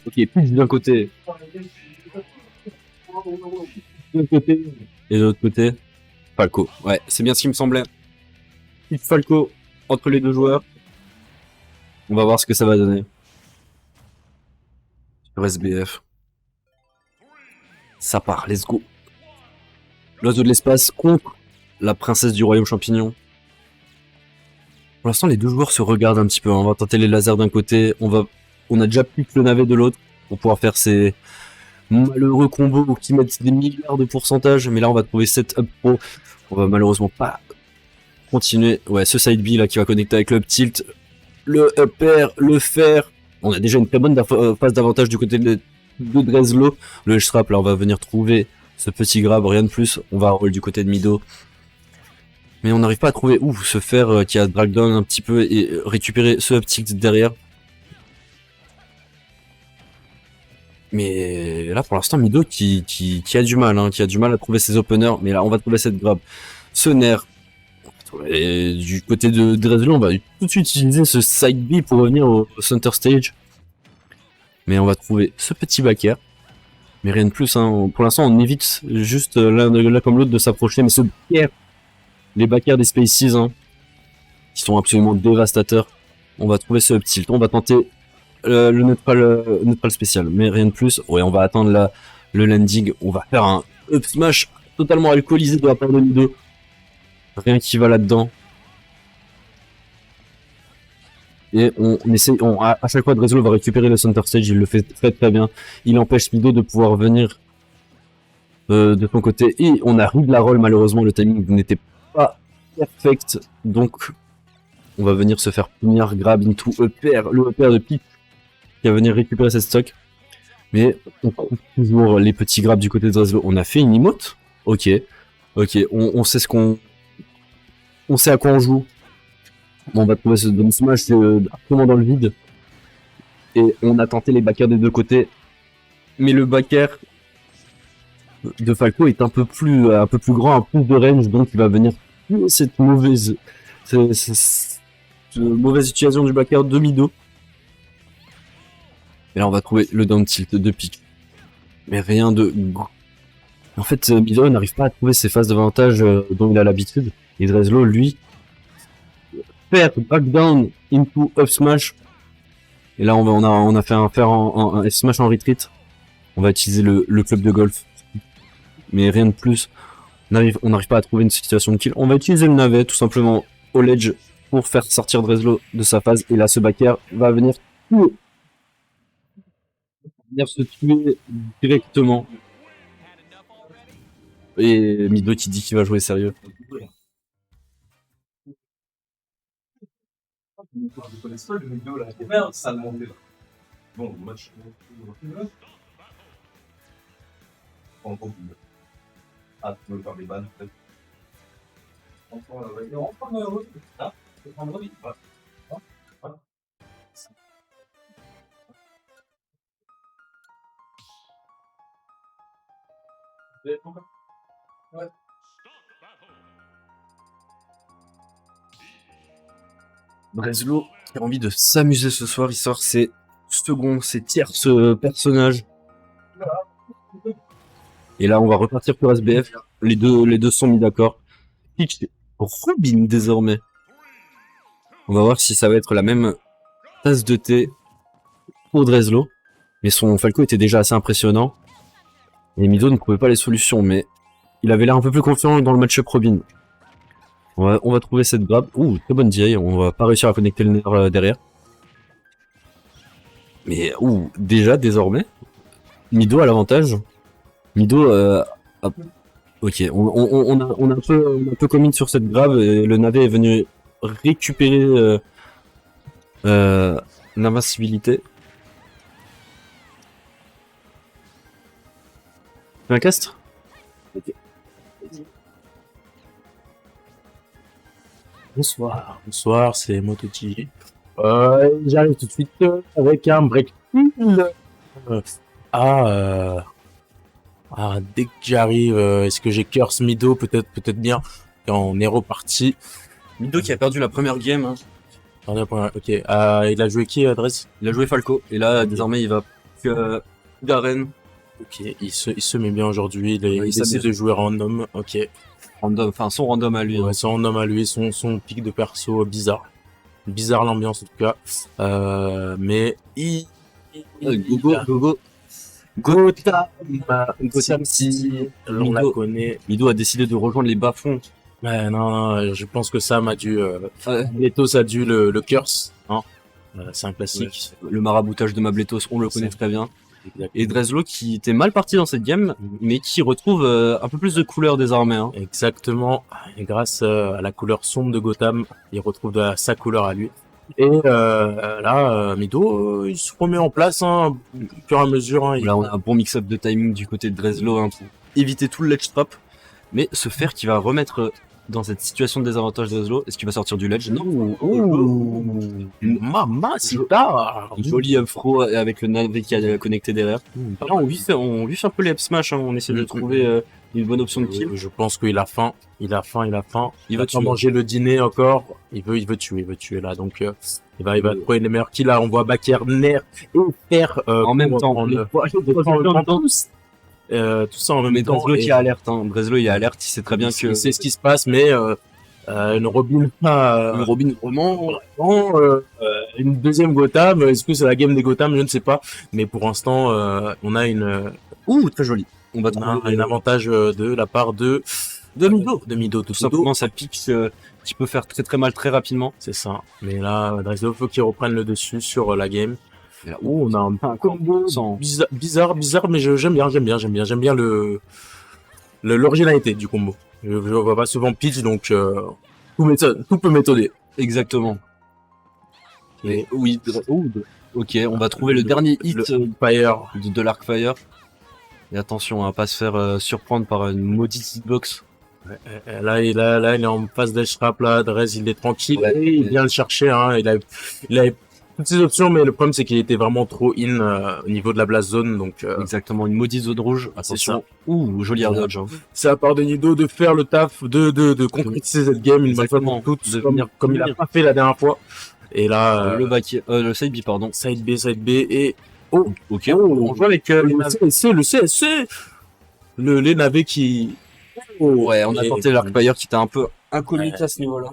Ok, plus d'un côté. D'un côté. Et de l'autre côté, Falco. Ouais, c'est bien ce qui me semblait. Petit Falco entre les deux joueurs. On va voir ce que ça va donner. Sur SBF. Ça part, let's go. L'oiseau de l'espace contre la princesse du royaume champignon. Pour l'instant, les deux joueurs se regardent un petit peu. On va tenter les lasers d'un côté. On a déjà plus que le navet de l'autre pour pouvoir faire ces malheureux combos qui mettent des milliards de pourcentages. Mais là, on va trouver 7 up pro. On va malheureusement pas continuer. Ouais, ce side B là qui va connecter avec le up tilt, le up air, le fer. On a déjà une très bonne phase d'avantage du côté de Drezlo. Le edge trap, là, on va venir trouver ce petit grab, rien de plus. On va roll du côté de Mido. Mais on n'arrive pas à trouver ce fer qui a drag down un petit peu et récupérer ce up tilt derrière. Mais là pour l'instant Mido qui a du mal, qui a du mal à trouver ses openers. Mais là on va trouver cette grab. Ce nerf. Et du côté de Drezlo, on va tout de suite utiliser ce side B pour revenir au center stage. Mais on va trouver ce petit back air. Mais rien de plus, pour l'instant on évite juste l'un comme l'autre de s'approcher. Mais ce back air, les back air des Spaces, qui sont absolument dévastateurs. On va trouver ce up tilt, on va tenter le neutral spécial, mais rien de plus. Ouais, on va attendre le landing, on va faire un up smash totalement alcoolisé de la part de Mido. Rien qui va là-dedans. Et on essaie, à chaque fois Drezlo va récupérer le center stage, il le fait très très bien. Il empêche Mido de pouvoir venir de son côté. Et on a read la roll, malheureusement le timing n'était pas perfect. Donc on va venir se faire punir, grab into EPR, le EPR de Peach qui va venir récupérer cette stock. Mais on trouve toujours les petits grabs du côté de Drezlo. On a fait une emote. Ok, on sait on sait à quoi on joue. On va trouver ce Dome Smash absolument dans le vide. Et on a tenté les backers des deux côtés. Mais le backer de Falco est un peu plus grand, un peu plus de range, donc il va venir cette mauvaise utilisation du backer de Mido. Et là on va trouver le down tilt de Peach. Mais rien de... En fait, Mido n'arrive pas à trouver ses phases d'avantage dont il a l'habitude. Et Drezlo, lui, faire back down into up smash. Et là on a fait un F smash en retreat. On va utiliser le club de golf. Mais rien de plus. On n'arrive pas à trouver une situation de kill. On va utiliser le navet tout simplement au ledge pour faire sortir Drezlo de sa phase. Et là ce backer va venir se tuer directement. Et Mido qui dit qu'il va jouer sérieux. Vous connaissez pas le vidéo là? Merde, ça a demandé là. Bon, match. Ah, tu veux faire des bannes peut-être? Enfin, vas-y, on prend le rôle. Ah, tu prends le rôle. Voilà. Ouais. Drezlo qui a envie de s'amuser ce soir, il sort ses tierces personnages. Et là, on va repartir pour SBF. Les deux sont mis d'accord. Peach Robin désormais. On va voir si ça va être la même tasse de thé pour Drezlo. Mais son Falco était déjà assez impressionnant. Et Mido ne trouvait pas les solutions, mais il avait l'air un peu plus confiant dans le match-up Robin. On va trouver cette grab. Très bonne DI. On va pas réussir à connecter le nerf derrière. Mais déjà désormais, Mido a l'avantage. Mido ok, on a un peu commit sur cette grab et le navet est venu récupérer l'invincibilité. Tu un cast? Ok. Bonsoir, c'est Motoji. J'arrive tout de suite avec un break. Dès que j'arrive, est-ce que j'ai curse Mido? Peut-être bien. Quand on est reparti. Mido qui a perdu la première game. Ok. Il a joué qui, Adresse? Il a joué Falco. Et là, désormais, il va Garen. Ok, il se met bien aujourd'hui. Il il essaie s'amuse. de jouer random. Ok. Random, enfin son random à lui. Ouais, son homme à lui, son pic de perso bizarre. Bizarre l'ambiance en tout cas. Mais Gogo. Gotham City. on la connaît. Mido a décidé de rejoindre les bas-fonds. Ouais, non, je pense que Sam a dû, Ouais. Mabletos a dû le curse, hein. C'est un classique. Le maraboutage de Mabletos, on le connaît C'est- très bien. Exact. Et Dreslo qui était mal parti dans cette game, mais qui retrouve un peu plus de couleur désormais. Hein. Exactement. Et grâce à la couleur sombre de Gotham, il retrouve sa couleur à lui. Et là, Mido, il se remet en place, hein, au fur et à mesure. Hein, Là, on a un bon mix-up de timing du côté de Dreslo hein, pour éviter tout le ledge trap. Mais ce fer qui va remettre dans cette situation de désavantage Dreslo, est-ce qu'il va sortir du ledge? Non. Mamacita. Un joli upthrow avec le navet qui a connecté derrière. Là, on vif un peu les up smash, hein. On essaie de trouver une bonne option de kill. Je pense qu'il a faim. Il a faim. Il va va pas tuer. manger le dîner encore. Il veut tuer là. Donc il va trouver les meilleurs kills là. On voit Baker, Nair et Fer En même temps, tout ça en même mais temps. Dreslo Et qui est alerte, hein. Dreslo il est alerte, il sait très bien que il sait ce qui se passe, mais une Robin, le Robin vraiment une deuxième Gotham. Est-ce que c'est la game des Gotham? Je ne sais pas. Mais pour l'instant, on a très joli. On va trouver un avantage de la part de Mido. De Mido, Tout simplement, ça pique qui peut faire très très mal très rapidement. C'est ça. Mais là, Dreslo faut qu'il reprenne le dessus sur la game. Et là, On a un combo sans- bizarre, mais j'aime bien l'originalité du combo. Je vois pas souvent pitch, donc tout peut m'étonner. Exactement. Et oui, ok, on va trouver le dernier hit Fire. de l'Arcfire. Et attention à pas se faire surprendre par une maudite hitbox. Là, il est en phase d'edge trap, là, Drez, il est tranquille. Ouais. Il vient le chercher, hein. Il avait toutes ses options, mais le problème, c'est qu'il était vraiment trop in au niveau de la blast zone, donc Exactement, une maudite zone rouge. Attention. Joli air dodge. Hein. c'est à part de Nido de faire le taf, de concrétiser cette game une bonne fois pour toutes, De comme il a pas fait la dernière fois. Et là, le side B, pardon. side B, et Ok, on joue avec le CSC, les navets qui... Ouais, on a Et- tenté l'Arcfire qui était un peu inconnu à ce niveau-là.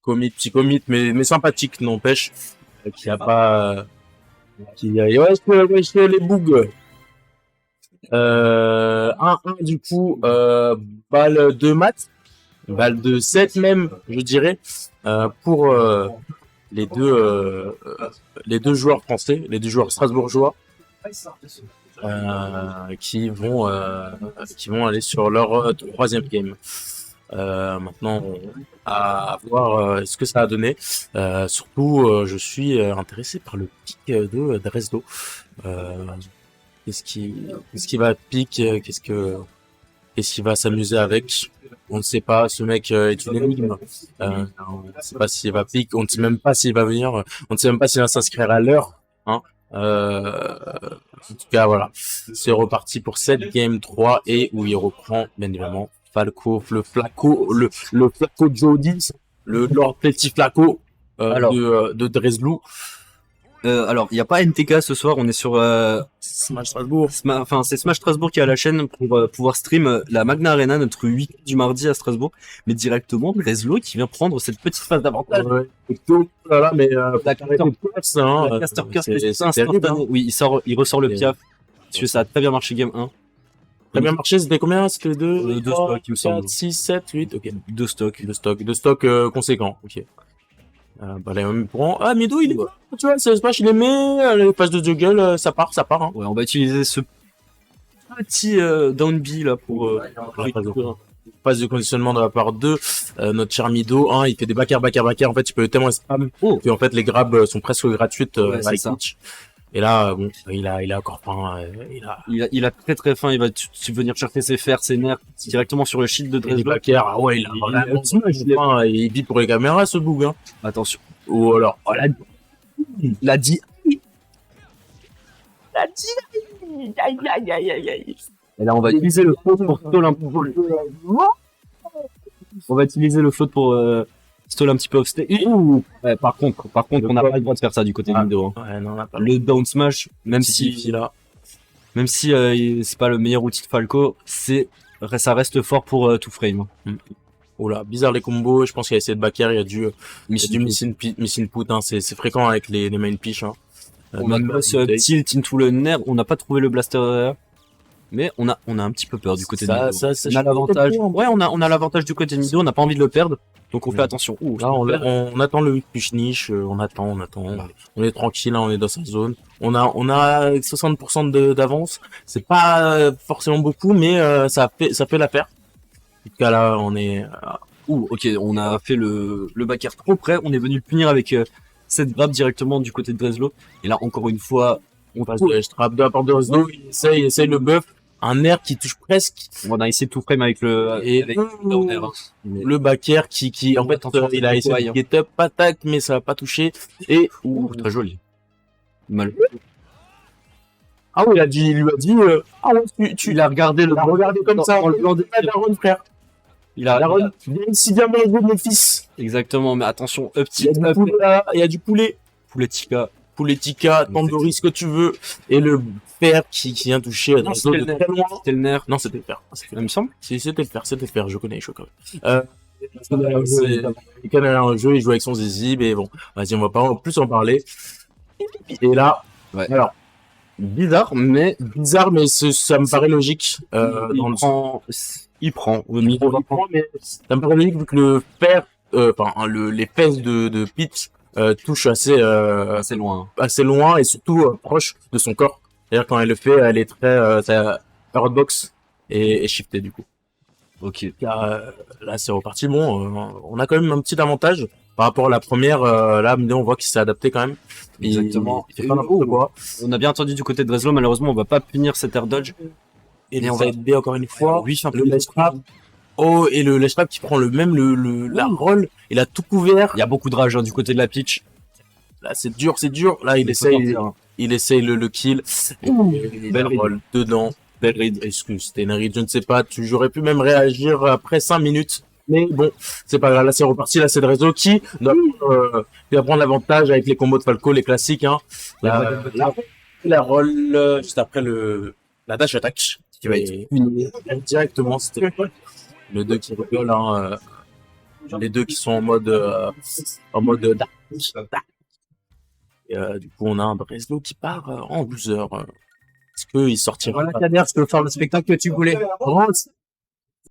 Petit commit, mais sympathique, n'empêche, qui a pas... qui a... wesh, les bugs. 1-1 du coup, balle de maths, balle de 7 même, je dirais, pour les deux joueurs français, les deux joueurs strasbourgeois, qui vont aller sur leur troisième game. Maintenant, à voir ce que ça a donné. Surtout, je suis intéressé par le pic de Dresdo. Qu'est-ce qui va pick, qu'est-ce qu'il va s'amuser avec. On ne sait pas, ce mec est une énigme. On ne sait pas s'il va pick, on ne sait même pas s'il va venir, on ne sait même pas s'il va s'inscrire à l'heure. Hein. En tout cas, voilà. C'est reparti pour cette game 3 et où il reprend, bien évidemment, Falco, le Flaco Jody, le Lord Petit Flaco Alors. de Dreslo. Alors, il n'y a pas NTK ce soir, on est sur Smash Strasbourg. enfin c'est Smash Strasbourg qui est à la chaîne pour pouvoir stream la Magna Arena, notre 8 du mardi à Strasbourg, mais directement Dreslo qui vient prendre cette petite phase d'avantage. Ouais. Oh là là, mais La caster hein, la caster curse, c'est c'est terrible, instantané. hein. Oui, il ressort le Et- piaf, parce que ça a très bien marché game 1. Très bien marché, c'était combien? C'était 2, Deux stocks, il me semble. 4, 6, 7, 8, ok. 2 stocks. De stock conséquent, ok. Bah, les mêmes points. Ah, Mido, il est, tu vois, c'est Smash, il aimait, les phases de juggle, ça part, hein. Ouais, on va utiliser ce petit down B là pour récupérer. Phase de conditionnement de la part de notre cher Mido, hein, il fait des backers, en fait, il peut tellement spam, puis en fait, les grabs sont presque gratuites, Ouais, c'est avec ça. Twitch. Et là, bon, il a encore faim, Il a très très faim, il va venir chercher ses fers, ses nerfs directement sur le shield de et les Dreslo. backers, ah ouais, il a vraiment faim, et il vit pour les caméras, ce boug, hein. Attention. Ou alors, oh, La dit. Et là, on va utiliser le float pour stall un peu. On va utiliser le float pour stall un petit peu off-stage. Par contre, on n'a pas le droit de faire ça du côté de Mido. Hein. ouais, non, on a pas Le down smash, même si si là. même si c'est pas le meilleur outil de Falco, ça reste fort pour Two Frame. Oh là, bizarre les combos. Je pense qu'il y a essayé de backer, il y a du Missing missing put, hein. C'est fréquent avec les main pitch, hein. On a cross tilt into le nerf, on n'a pas trouvé le blaster derrière. Mais on a un petit peu peur du côté de Mido. On a l'avantage. Ouais, on a l'avantage du côté de Mido, on n'a pas envie de le perdre. Donc on fait attention. Ouh, là, on attend le push niche, on attend. On est tranquille, là, on est dans sa zone. On a 60% d'avance. C'est pas forcément beaucoup, mais ça fait l'affaire. En tout cas, là, on est. Ok, on a fait le backer trop près. On est venu le punir avec cette grab directement du côté de Dreslo. Et là, encore une fois, on passe de trap de la part de Dreslo. Il essaye le buff. Un air qui touche presque. On a essayé tout frame avec le backer qui en fait il a essayé de get up, attaque mais ça va pas toucher et très joli. Mal. Ah oui, il lui a dit tu l'as regardé comme ça en le blanc de Daron, frère. Daron, viens ici, viens manger mon fils. Exactement, mais attention, il y a du poulet. Pouletica, Tandoori, ce que tu veux, et le fer qui vient toucher de très loin. C'était le nerf. Non, c'était le fer. Il me semble. Si, c'était le fer, je connais les chocs. Il connaît un jeu, il joue avec son zizi, mais bon, vas-y, on va pas plus en parler. Et là, ouais. Alors, bizarre, mais ça me paraît logique. Il prend, mais ça me paraît logique vu que le fer, les fesses de Pete touche assez loin et surtout proche de son corps. C'est-à-dire quand elle le fait, elle est très hardbox et shiftée du coup. Ok. Là c'est reparti. Bon, on a quand même un petit avantage par rapport à la première. Là, on voit qu'il s'est adapté quand même. Exactement. Il fait pas n'importe quoi. On a bien entendu du côté de Dreslo. Malheureusement, on va pas punir cet air dodge. Et on va aider encore une fois. Oui, le ledge trap. Oh, et le ledge trap qui prend la roll, il a tout couvert. Il y a beaucoup de rage du côté de la pitch. Là, c'est dur. Là, il essaye le kill. Belle roll dedans. Belle read. Est-ce que c'était une read? Je ne sais pas. J'aurais pu même réagir après 5 minutes. Mais bon, c'est pas grave. Là, c'est reparti. Là, c'est Dreslo qui doit prendre l'avantage avec les combos de Falco, les classiques, hein. La roll, juste après la dash attack. Qui va être punie directement. C'était les deux qui rigolent, hein, les deux qui sont en mode dark. Et du coup, on a un Dreslo qui part en loser. Est-ce qu'il sortira? Voilà, Kader, je peux faire le spectacle que tu voulais.